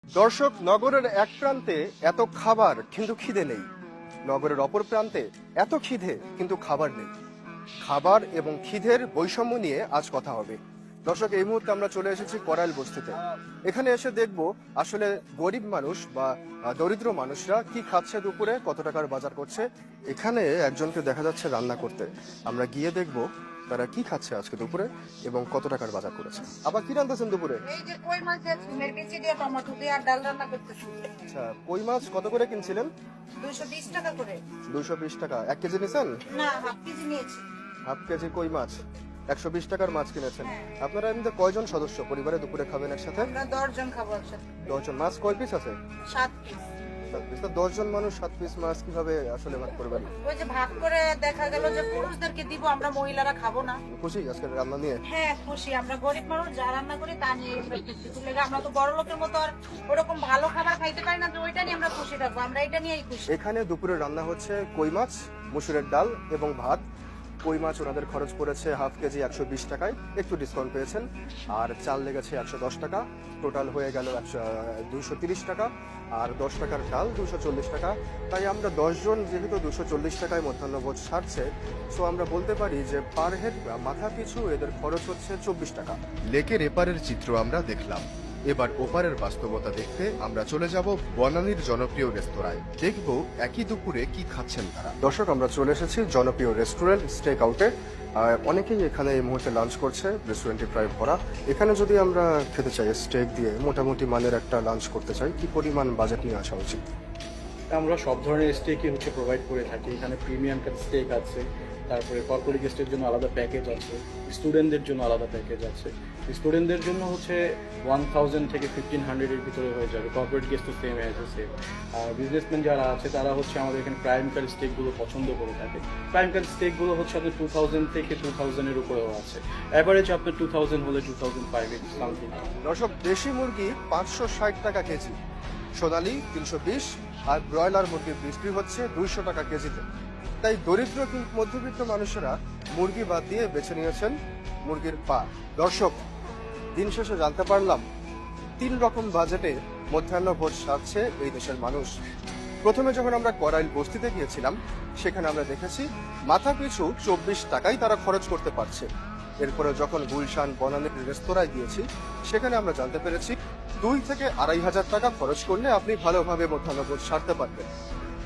দর্শক, নগরের এক প্রান্তে এত খাবার কিন্তু খিদে নেই, নগরের অপর প্রান্তে এত খিদে কিন্তু খাবার নেই। খাবার এবং খিদের বৈষম্য নিয়ে আজ কথা হবে। দর্শক, এই মুহূর্তে আমরা চলে এসেছি করাইল বস্তিতে। এখানে এসে দেখব আসলে গরিব মানুষ বা দরিদ্র মানুষরা কি খাচ্ছে, দুপুরে কত টাকার বাজার করছে। এখানে একজনকে দেখা যাচ্ছে রান্না করতে। আমরা গিয়ে দেখব তারা কি খাচ্ছে আজকে দুপুরে এবং কত টাকার বাজার করেছে। আবার কি রান্নাছেন দুপুরে? এই যে কই মাছ আছে, মেরবেচি দিয়ে টমেটো দিয়ে আর ডাল রান্না করতেছি। আচ্ছা, কই মাছ কত করে কিনছিলেন? 220 টাকা করে। 220 টাকা। 1 কেজি নিয়েছেন? না, হাফ কেজি নিয়েছি। হাফ কেজি কই মাছ 120 টাকার মাছ কিনেছেন। আপনারা এমনিতে কয়জন সদস্য পরিবারে দুপুরে খাবেন একসাথে? আমরা 10 জন খাবো একসাথে। 10 জন। মাছ কয় পিস আছে? 7 পিস। 7 পিস। তো 10 জন মানুষ 7 পিস মাছ কিভাবে আসলে ভাগ করবেন? ওই যে ভাগ করে দেখা গেল যে পুরুষদেরকে দিব, আমরা মহিলারা খাবো না। খুশি আজকে রান্না নিয়ে? হ্যাঁ খুশি, আমরা গরিব মানুষ, যা রান্না করি তা নিয়ে আমরা খুশি। আমরা তো বড় লোকের মতো আর ওরকম ভালো খাবার খাইতে পারি না, তো ওইটা নিয়ে আমরা খুশি থাকবো, আমরা এটা নিয়েই খুশি। এখানে দুপুরে রান্না হচ্ছে কই মাছ, মসুরের ডাল এবং ভাত। কই মাছ ওনাদের খরচ পড়েছে হাফ কেজি 120 টাকায়, একটু ডিসকাউন্ট পেয়েছেন। আর চাল লেগেছে 110 টাকা, টোটাল হয়ে গেল 230 টাকা। আর 10 টাকার ডাল 240 টাকা। তাই আমরা 10 জন যেহেতু 240 টাকায় মধ্যাহ্নভোজ সারছে, সো আমরা বলতে পারি যে পার হেড মাথা পিছু এদের খরচ হচ্ছে 24 টাকা। লেকের এপারের চিত্র আমরা দেখলাম, এবার ওপারের বাস্তবতা দেখতে আমরা চলে যাব বনানীর জনপ্রিয় রেস্তোরাঁয়। দেখব একই দুপুরে কি খাচ্ছেন তারা। দর্শক, আমরা চলে এসেছি জনপ্রিয় রেস্টুরেন্ট স্টেক আউটে। অনেকেই এখানে এই মুহূর্তে লাঞ্চ করছে, রেস্টুরেন্টটি প্রায় ভরা। এখানে যদি আমরা খেতে চাই স্টেক দিয়ে মোটামুটি মানের একটা লাঞ্চ করতে চাই, কি পরিমাণ বাজেট নিয়ে আসা উচিত? আমরা সব ধরনের স্টেকই প্রোভাইড করে থাকি। এখানে প্রিমিয়াম কাট স্টেক আছে, তারপরে কর্পোরেট গেস্টের জন্য আলাদা প্যাকেজ আছে, স্টুডেন্টদের জন্য আলাদা প্যাকেজ আছে। স্টুডেন্টদের জন্য 1000 থেকে 1500 এর ভিতরে হয়ে যাবে। কর্পোরেট গেস্ট তো সেম আছে সেম। আর বিজনেসম্যান যারা আছে তারা আমাদের এখানে প্রাইম কাট স্টেকগুলো পছন্দ করে থাকে। প্রাইম কাট স্টেকগুলো আপনার 2000 থেকে 2000 এর উপরেও আছে। অ্যাভারেজ আপনার 2000 হলে 2005 সামথিং। দর্শক, দেশি মুরগি 560 টাকা কেজি, সোনালী 320, আর ব্রয়লার মুরগি বিক্রি হচ্ছে 200 টাকা কেজিতে। তাই দরিদ্র মধ্যবিত্ত মানুষেরা মুরগি বাদ দিয়ে বেছে নিয়েছেন মুরগির পা। দর্শক, দিন শেষে জানতে পারলাম 3 রকম বাজেটে মধ্যাহ্নভোজ সারছে এই দেশের মানুষ। প্রথমে যখন আমরা করাইল বস্তিতে গিয়েছিলাম, সেখানে আমরা দেখেছি মাথা পিছু 24 টাকাই তারা খরচ করতে পারছে। এরপরে যখন গুলশান বনানীর রেস্তোরাঁয় গিয়েছি, সেখানে আমরা জানতে পেরেছি 2 থেকে 2500 টাকা খরচ করলে আপনি ভালোভাবে মধ্যাহ্নভোজ সারতে পারবেন।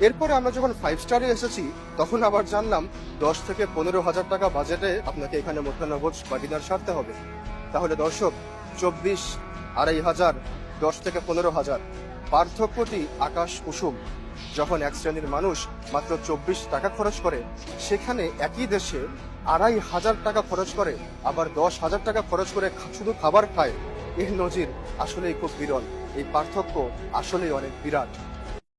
এরপরে আমরা যখন 5 স্টারে এসেছি, তখন আবার জানলাম 10 থেকে 15,000 টাকা বাজেটে আপনাকে এখানে মধ্যাহ্নভোজ বা ডিনার সারতে হবে। তাহলে দর্শক, 24, 2500, 10 থেকে 15,000, পার্থক্যটি আকাশ কুসুম। যখন এক শ্রেণীর মানুষ মাত্র 24 টাকা খরচ করে, সেখানে একই দেশে 2500 টাকা খরচ করে, আবার 10,000 টাকা খরচ করে শুধু খাবার খায়, এর নজির আসলেই খুব বিরল। এই পার্থক্য আসলেই অনেক বিরাট।